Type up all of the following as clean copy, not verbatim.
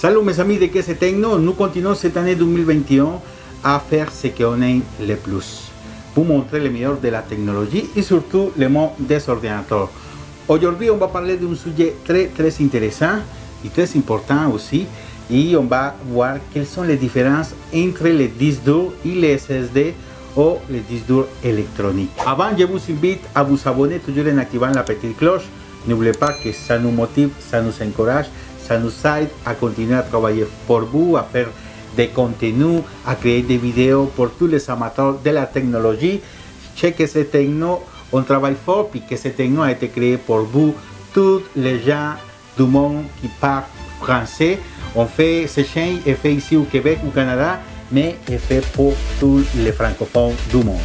Salut mes amis de KC Techno, nous continuons cette année 2021 à faire ce qu'on aime le plus, pour montrer le meilleur de la technologie et surtout le monde des ordinateurs. Aujourd'hui, on va parler d'un sujet très intéressant et très important aussi, et on va voir quelles sont les différences entre les disques durs et les SSD ou les disques durs électroniques. Avant, je vous invite à vous abonner toujours en activant la petite cloche. N'oubliez pas que ça nous motive, ça nous encourage, ça nous aide à continuer à travailler pour vous, à faire des contenus, à créer des vidéos pour tous les amateurs de la technologie. Chez KC Techno, on travaille fort, puis KC Techno a été créé pour vous, tous les gens du monde qui parlent français. On fait ces chaînes, est fait ici au Québec, au Canada, mais est fait pour tous les francophones du monde.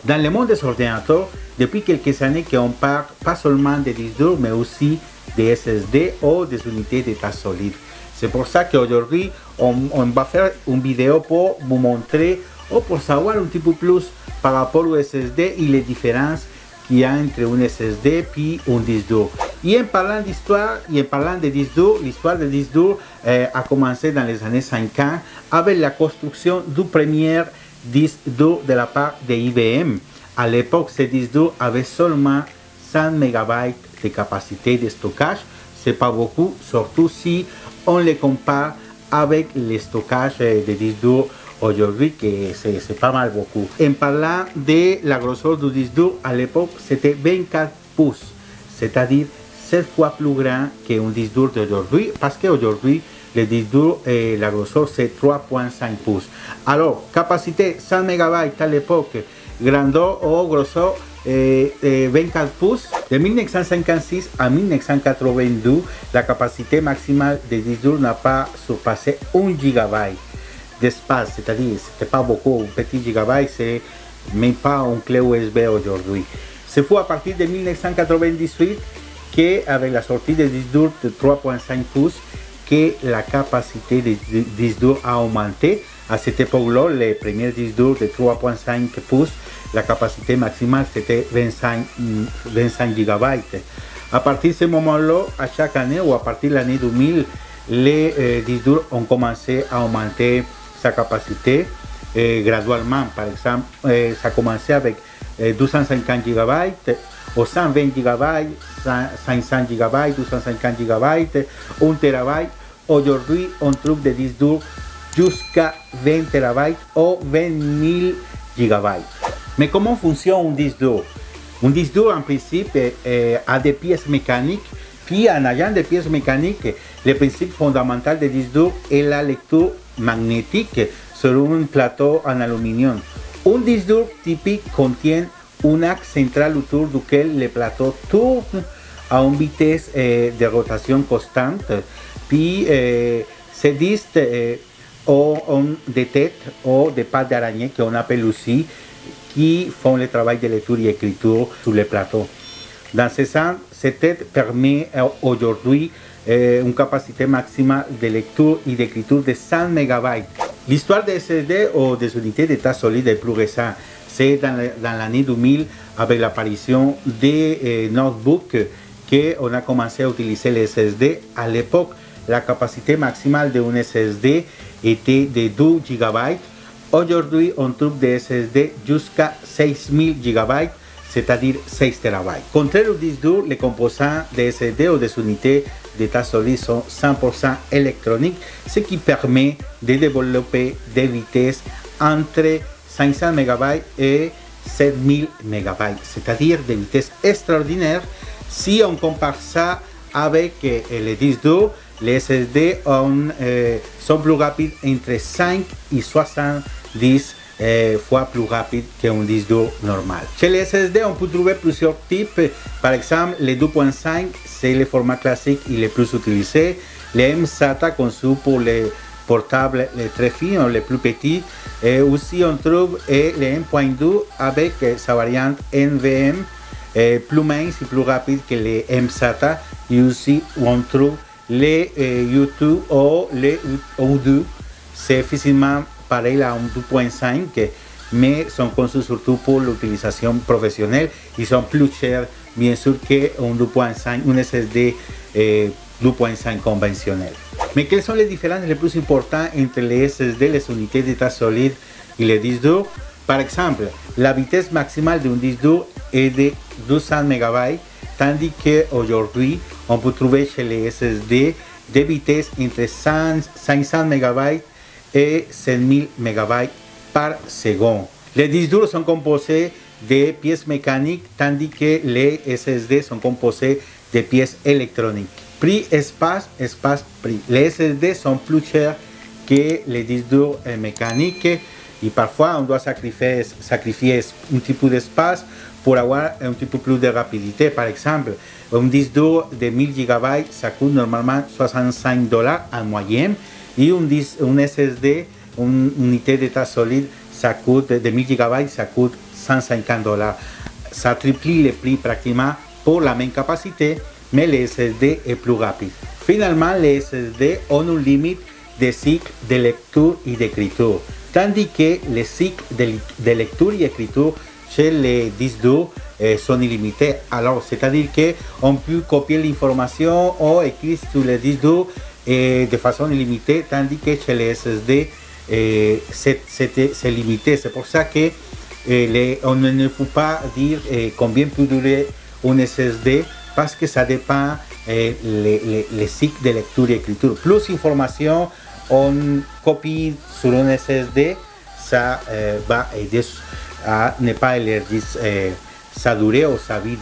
Dans le monde des ordinateurs, depuis quelques années qu'on parle pas seulement des disques durs, mais aussi des SSD ou des unités d'état solide. C'est pour ça qu'aujourd'hui, on va faire une vidéo pour vous montrer ou pour savoir un petit peu plus par rapport au SSD et les différences qu'il y a entre un SSD et un disque dur. Et en parlant d'histoire, et en parlant des disques durs, l'histoire des disques durs a commencé dans les années 50 avec la construction du premier disque dur de la part de IBM. À l'époque, ces disques durs avaient seulement 100 MB de capacité de stockage. C'est pas beaucoup, surtout si on les compare avec les stockages des disques durs aujourd'hui, que c'est pas mal beaucoup. En parlant de la grosseur du disque dur, à l'époque, c'était 24 pouces, c'est-à-dire 7 fois plus grand qu'un disque dur d'aujourd'hui, parce qu'aujourd'hui, le disque dur, la grosseur, c'est 3,5 pouces. Alors, capacité 100 MB à l'époque, grandeur ou grosseur 24 pouces. De 1956 à 1982, la capacité maximale des disques durs n'a pas surpassé 1 GB d'espace, c'est-à-dire c'était pas beaucoup, un petit gigabyte, c'est même pas une clé USB aujourd'hui. C'est fou à partir de 1998 qu'avec la sortie des disques durs de 3,5 pouces, que la capacité des disques durs a augmenté. À cette époque-là, les premiers disques durs de 3,5 pouces, la capacité maximale c'était 25 GB. À partir de ce moment-là, à chaque année ou à partir de l'année 2000, les disques durs ont commencé à augmenter sa capacité graduellement. Par exemple, ça a commencé avec 250 GB, ou 120 GB, 500 GB, 250 GB, 1 TB. Aujourd'hui, on trouve des disques durs jusqu'à 20 TB ou 20 000 GB. Mais comment fonctionne un disque dur? Un disque dur, en principe, a des pièces mécaniques. Puis, en ayant des pièces mécaniques, le principe fondamental des disques durs est la lecture magnétique sur un plateau en aluminium. Un disque dur typique contient un axe central autour duquel le plateau tourne à une vitesse de rotation constante. Puis, ces disques ont des têtes ou des pattes d'araignée qu'on appelle aussi, qui font le travail de lecture et écriture sur le plateau. Dans ce sens, cette tête permet aujourd'hui une capacité maximale de lecture et d'écriture de 100 MB. L'histoire des SSD ou des unités d'état solide est plus récente. C'est dans l'année 2000, avec l'apparition des notebooks, qu'on a commencé à utiliser les SSD. À l'époque, la capacité maximale d'un SSD était de 2 GB. Aujourd'hui, on trouve des SSD jusqu'à 6000 GB, c'est-à-dire 6 TB. Contraire au disque dur, les composants des SSD ou des unités d'état solide sont 100% électroniques, ce qui permet de développer des vitesses entre 500 MB et 7000 MB, c'est-à-dire des vitesses extraordinaires. Si on compare ça avec les disques durs, les SSD sont plus rapides, entre 5 et 70 fois plus rapide qu'un disque dur normal. Chez les SSD, on peut trouver plusieurs types. Par exemple, les 2.5, c'est le format classique et le plus utilisé. Les mSATA conçus pour les portables les très fins, les plus petits. Et aussi, on trouve les M.2 avec sa variante NVM, plus mince et plus rapide que les mSATA. Et aussi, on trouve les U2 ou les U2. C'est facilement pareil à un 2.5, mais sont conçus surtout pour l'utilisation professionnelle. Ils sont plus chers, bien sûr, qu'un 2.5, un SSD 2.5 conventionnel. Mais quelles sont les différences les plus importantes entre les SSD, les unités d'état solide et les disques durs? Par exemple, la vitesse maximale d'un disque dur est de 200 MB, tandis qu'aujourd'hui, on peut trouver chez les SSD des vitesses entre 500 MB et 5000 MB par seconde. Les disques durs sont composés de pièces mécaniques, tandis que les SSD sont composés de pièces électroniques. Prix, espace, prix. Les SSD sont plus chers que les disques durs mécaniques et parfois on doit sacrifier un petit peu d'espace pour avoir un petit peu plus de rapidité. Par exemple, un disque dur de 1000 GB, ça coûte normalement $65 en moyenne, et un SSD, une unité d'état solide, ça coûte de 1000 GB, ça coûte $150. Ça triple le prix pratiquement pour la même capacité, mais le SSD est plus rapide. Finalement, les SSD ont une limite de cycle de lecture et d'écriture, tandis que les cycles de lecture et d'écriture chez les disques durs sont illimités. Alors, c'est-à-dire qu'on peut copier l'information ou écrire sur les disques durs de façon illimitée, tandis que chez les SSD, c'est limité. C'est pour ça que on ne peut pas dire combien peut durer un SSD, parce que ça dépend les cycles de lecture et d'écriture. Plus d'informations on copie sur un SSD, ça va aider à ne pas élargir sa durée ou sa vie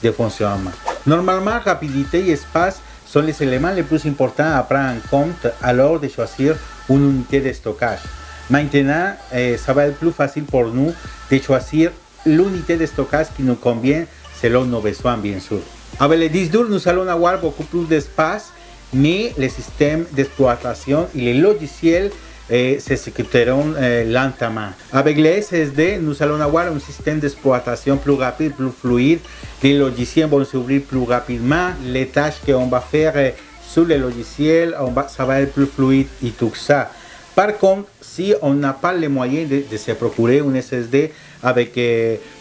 de fonctionnement. Normalement, rapidité et espace sont les éléments les plus importants à prendre en compte alors de choisir une unité de stockage. Maintenant, ça va être plus facile pour nous de choisir l'unité de stockage qui nous convient selon nos besoins, bien sûr. Avec les disques durs, nous allons avoir beaucoup plus d'espace, mais les systèmes d'exploitation et les logiciels s'exécuteront lentement. Avec les SSD, nous allons avoir un système d'exploitation plus rapide, plus fluide. Les logiciels vont s'ouvrir plus rapidement. Les tâches qu'on va faire sur les logiciels, ça va être plus fluide et tout ça. Par contre, si on n'a pas les moyens de se procurer un SSD avec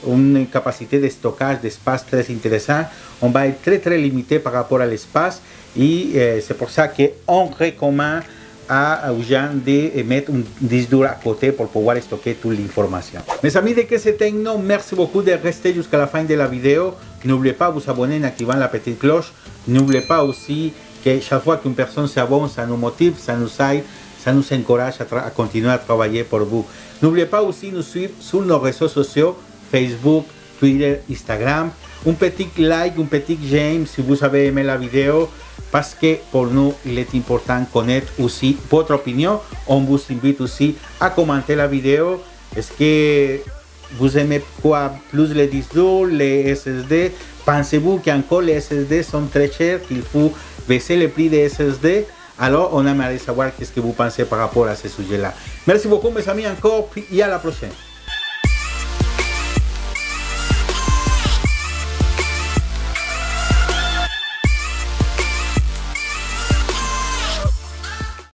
une capacité de stockage d'espace très intéressante, on va être très limité par rapport à l'espace, et c'est pour ça qu'on recommande aux gens de mettre un disque dur à côté pour pouvoir stocker toute l'information. Mes amis de QC Techno, merci beaucoup de rester jusqu'à la fin de la vidéo. N'oubliez pas de vous abonner en activant la petite cloche. N'oubliez pas aussi que chaque fois qu'une personne s'abonne, ça nous motive, ça nous aide, ça nous encourage à continuer à travailler pour vous. N'oubliez pas aussi de nous suivre sur nos réseaux sociaux, Facebook, Twitter, Instagram. Un petit like, un petit j'aime si vous avez aimé la vidéo, parce que pour nous, il est important connaître aussi votre opinion. On vous invite aussi à commenter la vidéo. Est-ce que vous aimez quoi plus, les disques durs, les SSD? Pensez-vous qu'encore les SSD sont très chers, qu'il faut baisser le prix des SSD? Alors, on aimerait savoir qu'est-ce que vous pensez par rapport à ce sujet-là. Merci beaucoup, mes amis, encore, et à la prochaine.